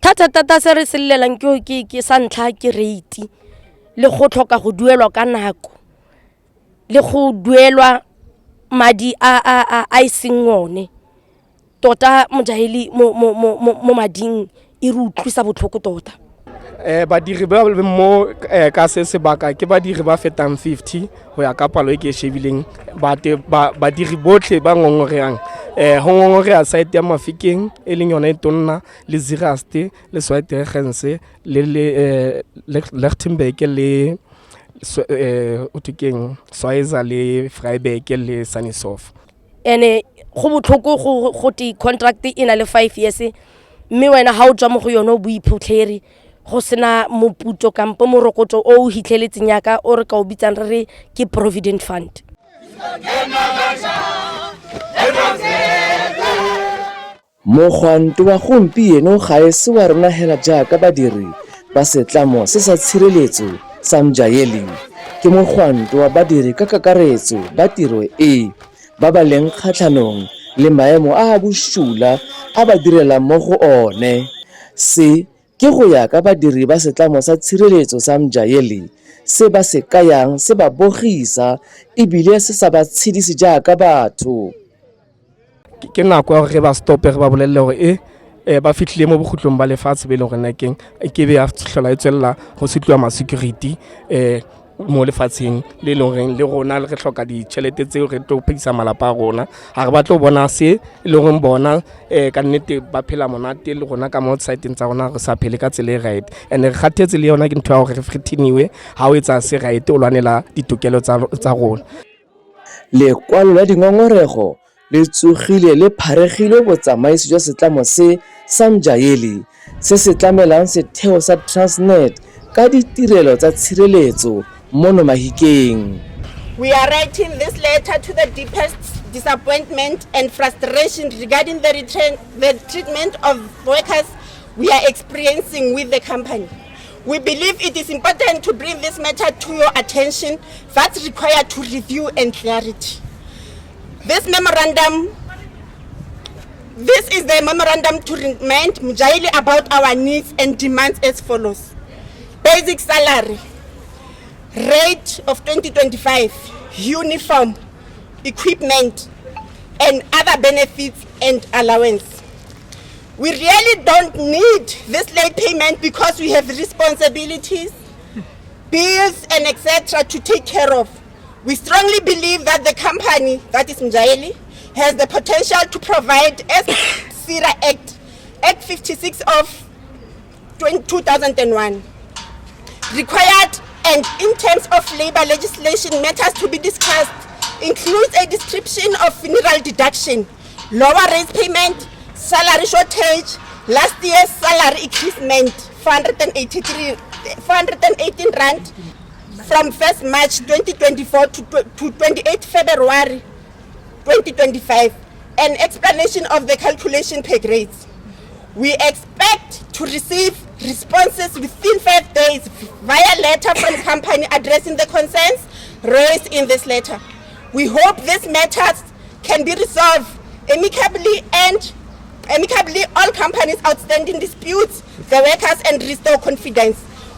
Bothata se re se llelang ke sa ntlha ke rate le go tlhoka go duelwa ka nako le go duelwa madi a iseng one tota Mojaheli mo mading e re utlwisa botlhoko tota. Badiri ba mo ka se sebaka ke badiri ba fetang 50 ho ya ka palo e ke shebileng badiri botlhe ba ngongoreang ho ngongorea site ya Mafikeng e leng yona e tonna le Ziraste le Swartregense le Lichtenburg le utikeng Swizer le Vryburg le Sunnysoft. Ene go botlhoko go ti contract ina le 5 years mme wena ha o tswa mo go yona o boiphutlheri go sena moputso kampo morokotso o o hitlheletseng yaka o re ka o bitsang re ke provident fund. Mogwanto wa gompieno ga e se wa rona hela jaaka badiri ba setlamo se sa tshireletso sa Mjayeli ke mogwanto wa badiri ka kakaretso ba tiro e ba ba leng kgatlhanong le maemo a bošula a ba direlang mo go one. Se ke go ya ka badiri ba setlamo sa tshireletso sa Mjayeli se ba se kayang se ba bogisa ebile se sa ba tshedisi jaaka batho. Ke nako ya gore ba stope re ba bolelle gore ba fitlhile mo bogutlong ba lefatshe be le gore nakeng ke be a hlola e tswella go setliwa ma security mo lefatsheng le loreng le rona re tlhoka ditšhelete tseo re tlo phedisa malapa a rona ga re batla go bona se le gore bona ka nnete ba phela monate le rona ka mo site tsa rona re sa phele ka tsela e right and re kgathetse le yona ke ntho ya gore re fritiniwe ha o etsa se right o lwanela ditokelo tsa rona. Lekwalo la dingongorego le tsogile le pharegile botsamaisi jwa setlamo se sa Mjayeli se se tlamelang setheo sa Transnet ka ditirelo tsa tshireletso mono Mahikeng. We are writing this letter to the deepest disappointment and frustration regarding the treatment of workers we are experiencing with the company. We believe it is important to bring this matter to your attention that's required to review and clarity. This is the memorandum to remind Mjayeli about our needs and demands as follows. Basic salary, rate of 2025, uniform, equipment, and other benefits and allowance. We really don't need this late payment because we have responsibilities, bills, and etc. to take care of. We strongly believe that the company, that is Mjayeli, has the potential to provide, as CIRA Act 56 of 2001 required, and in terms of labor legislation, matters to be discussed includes a description of funeral deduction, lower rates payment, salary shortage, last year's salary increasement, 418 rand from 1st March 2024 to 28 February 2025, an explanation of the calculation pay grades. We expect to receive responses within 5 days via letter from the company addressing the concerns raised in this letter. We hope these matters can be resolved amicably all companies' outstanding disputes, the workers, and restore confidence.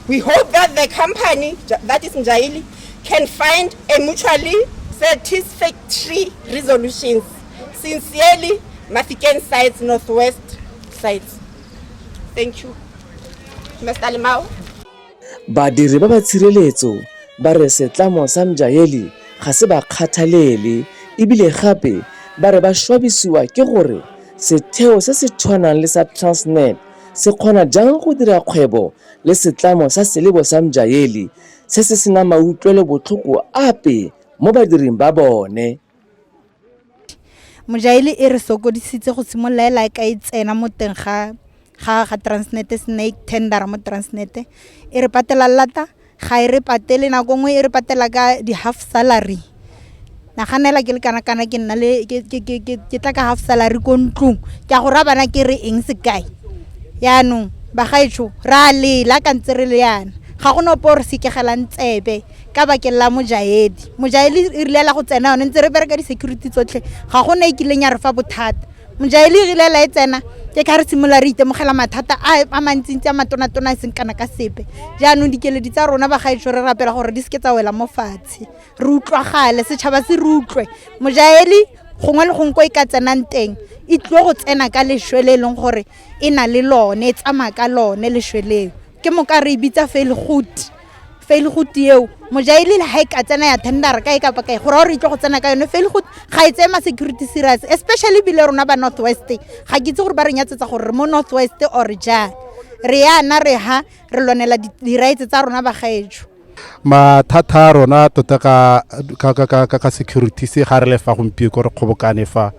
We hope that the company, that is Mjayeli, can find a mutually satisfactory resolutions. Sincerely, Mafikeng Sites, Northwest Sites. Thank you. Mr. Limau. Badiri ba ba tshireletso ba re setlamo sa Mjayeli ga se ba kgathalele ebile gape ba re ba shwabisiwa ke gore setheo se se tshwanang le sa Transnet se kgona jang go dira kgwebo le setlamo sa selebo sa Mjayeli se se sena mautlwelo botlhoko ape mo badiring ba bone. Mjayeli e re sokodisitse go simolola ka e tsena mo teng ga Transnet snake tender mo Transnet e re patela lata ga e re patele nako ngwe e re patela ka di half salary na ganela ke le kana ke nna le ke tla ka half salary ko ntlong ke a go ra bana ke re eng se kae yaanong ba gaetsho ra le la ka ntse re le yana ga go no por se ke gelang tsebe ka bakeng la Mjayeli e rile la go tsena yone ntse re bereka di security tsotlhe ga go ne ke leng ya re fa bothata Mjayeli e rile la e tsena ke ka re simola re itemogela mathata a mantsintsi a matona-tona a seng kana ka sepe jaanong dikeledi tsa rona bagaetsho re rapela gore di seke tsa wela mo fatshe re utlwagale setšhaba se re utlwe mojaeli gongwe le gongwe ko e ka tsenang teng e tlile go tsena ka lešwe le e leng gore e na le lone e tsamaya ka lone lešwe leo ke mo ka re e bitsa failgood eo mojaeli le ga e ka tsena ya tendera ka e kapa kae gore gore e tlo go tsena ka yone failgood ga e tseye ma-security serious especially bile rona ba north west ga ke itse gore ba re nyatsetsa gore re mo north west or jang re yana re ha re lwanela di-rights tsa rona bagaetsho mathata a rona tota ka security se ga re le fa gompieko re kgobokane fa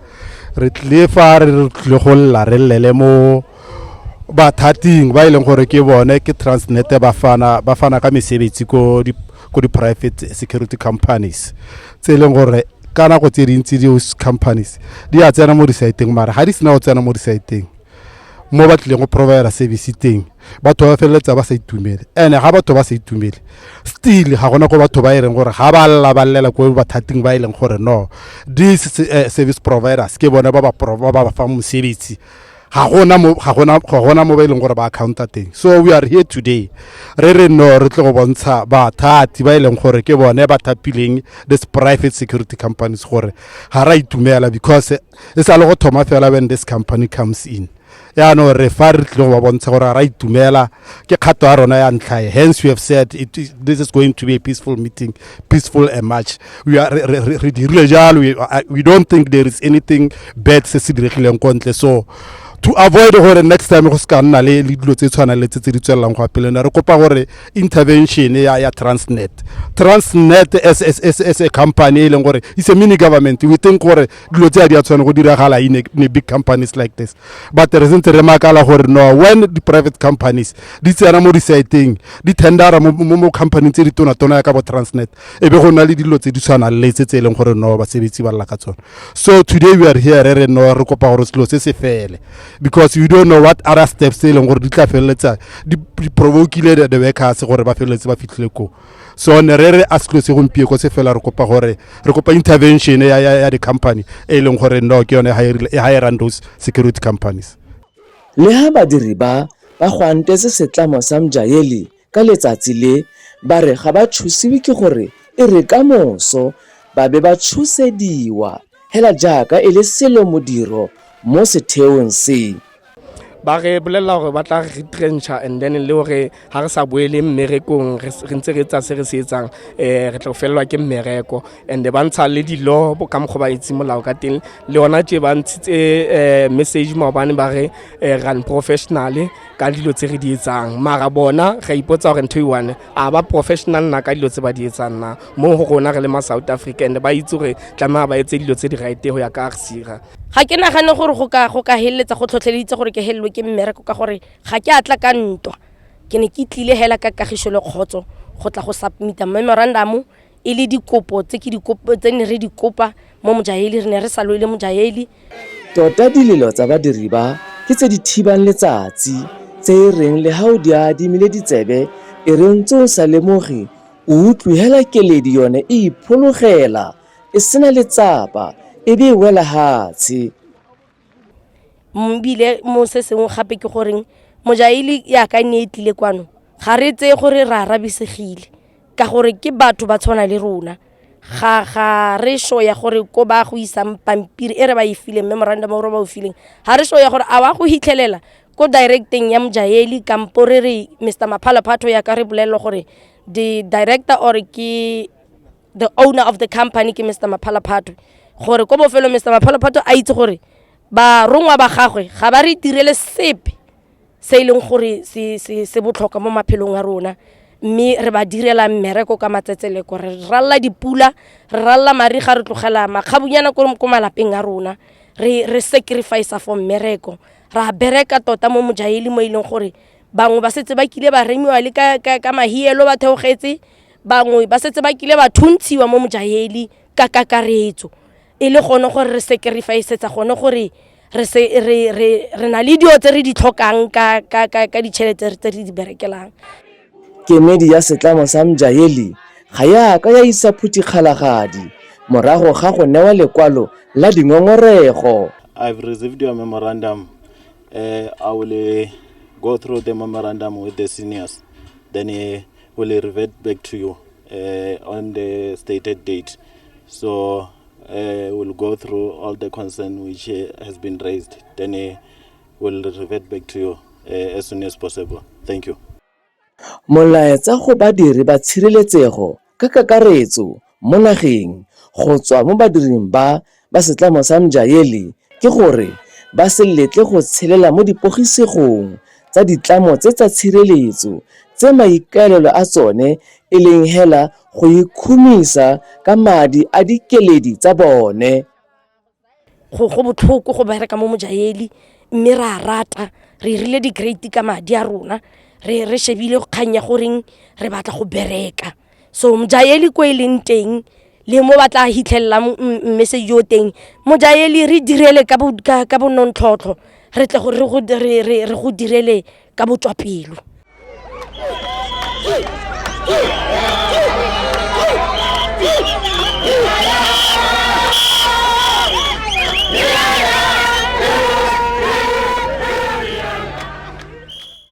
re tlile fa re tlile go lla re llele mo bathating ba e leng gore ke bone ke Transnet ba fana ka mesebetsi ko di-private security companies tse e leng gore ka nako tse dintsi those companies di a tsena mo di-siteng mara ga di sena go tsena mo di-siteng mo ba tlileng go provide service teng batho ba feleletsa ba sa itumele ene ga batho ba sa itumele still ga gona go batho ba e reng gore ga ba lela ko bathating ba e leng gore no this service providers ke bone ba fa mosebetsi ga gona mo ba e leng gore ba accounta teng so we are here today re no re tle go bontsha bathati ba e leng gore ke bone ba thapileng this private security companies gore ga ra itumela because e sa le go thoma fela when this company comes in ya no re fa re tle go ba bontsha gore ra itumela ke kgato ya rona ya ntlha hence we have said this is going to be a peaceful meeting, peaceful march. We are we don't think there is anything bad se se diregileng ko ntle so to avoid gore next time go ska nna le dilo tse tshwana le tse di tswelelang go apelena re kopa gore intervention ya Transnet as a company e leng gore it's a mini government. We think gore dilo tse di a tshwana go diragala in big companies like this but re sentse re makala gore no when the private companies di tsena mo di-siteng di tendera mo company tse di tona ka bo Transnet e be go na le dilo tse di tshwana le tse e leng gore no basebetsi ba lla ka tsona so today we are here re no re kopa gore selo se se fele because you don't know what other steps e leng gore di tla feleletsa di provokile the workers gore ba feleletse ba fitlhile ko so ne re a selo se gompieko se fela re kopa intervention ya the company e leng gore no ke yone high run those security companies le ha badiri ba gwantetse setlamo sa Mjaeli ka letsatsi le ba re ga ba thusiwe ke gore e re ka moso ba be ba thusediwa hela jaaka e le selo modiro mo setheong se ba re bolela gore ba tla retrencha and then le gore ha re sa boele mmerekong re ntse re tsa se re se etsang re tla felwa ke mmereko and ba ntsha le dilo bo ka mgo ba itse molao ka teng le ona tse ba ntshitse message maobane ba re run professionally ka dilo tse re di etsang mara bona ga ipotsa gore ntho one a ba professional na ka dilo tse ba di etsang na mo go rona re le ma South Africa and ba itse gore tlamela ba etse dilo tse di right go ya ka RCRA ga ke nagane gore go ka heletsa go tlhotlheleditse gore ke helwe ke mmereko ka gore ga ke atla ka ntwa ke ne ke tlile hela ka kagišo le kgotso go tla go submita memorandum e le dikopo tse ne re di kopa mo Mjaeli re ne re sa loile Mjaeli tota dilelo tsa badiri ba ke tse di thibang letsatsi tse e reng le ha o di adimile ditsebe e reng tso sa lemogi o utlwe hela keledi yone e iphologela e sena letsapa e be wela hatsi mbile mo se sengwe gape ke goreng Mjaeli ya ka ne tlile kwano ga re tse gore ra rabisegile ka gore ke batho ba tshwana le rona ga re sho ya gore ko ba go isang pampiri e re ba ifile memorandum o re ba o fileng ha re sho ya gore a wa go hitlhelela ko directing ya Mjaeli kamporere Mr Maphalaphatho ya ka re bolelo gore the director or ki the owner of the company ke Mr Maphalaphatho gore ko bofelo Mr Maphalaphatho a itse gore ba rongwa ba gagwe ga ba re tirele sepe se ileng gore se botlhoka mo maphelong a rona mme re ba direla mmereko ka matsetseleko re ralla dipula re ralla mariga re tlogela makgabunyana ko malapeng a rona re sacrifice for mmereko ra bereka tota mo Mjaeli mo ileng gore bangwe ba setse ba kile ba remiwa le ka mahielo ba theogetse bangwe ba setse ba kile ba thuntshiwa mo Mjaeli ka kakaretso e le gone gore re sacrifice tsa gone gore re na le dio tse re di tlhokang ka ditšhelete tse re di berekelang kemedi ya setlamo sa Mjaeli ga ya ka ya isa phuti kgalagadi morago ga go newa lekwalo la dingongorego. I've received your memorandum I will go through the memorandum with the seniors, then will revert back to you on the stated date. So we'll go through all the concern which has been raised, then we'll revert back to you as soon as possible. Thank you. Molaetsa go badiri ba tshireletsego ka kakaretso mo nageng go tswa mo badiring ba setlamo sa Mjayeli ke gore ba se letle go tshelela mo dipogisegong tsa ditlamo tse tsa tshireletso tse maikaelelo a tsone e leng hela go ikhumisa ka madi a dikeledi tsa bone. Go botlhoko go bereka mo Mjayeli mme ra rata re rile di-grade ka madi a rona re shebile go kganya goreng re batla go bereka. So Mjayeli ko e leng teng le mo batla hitlhella message yo teng Mjayeli re direle ka bonontlhotlho re tle gore re go direle ka botswapelo.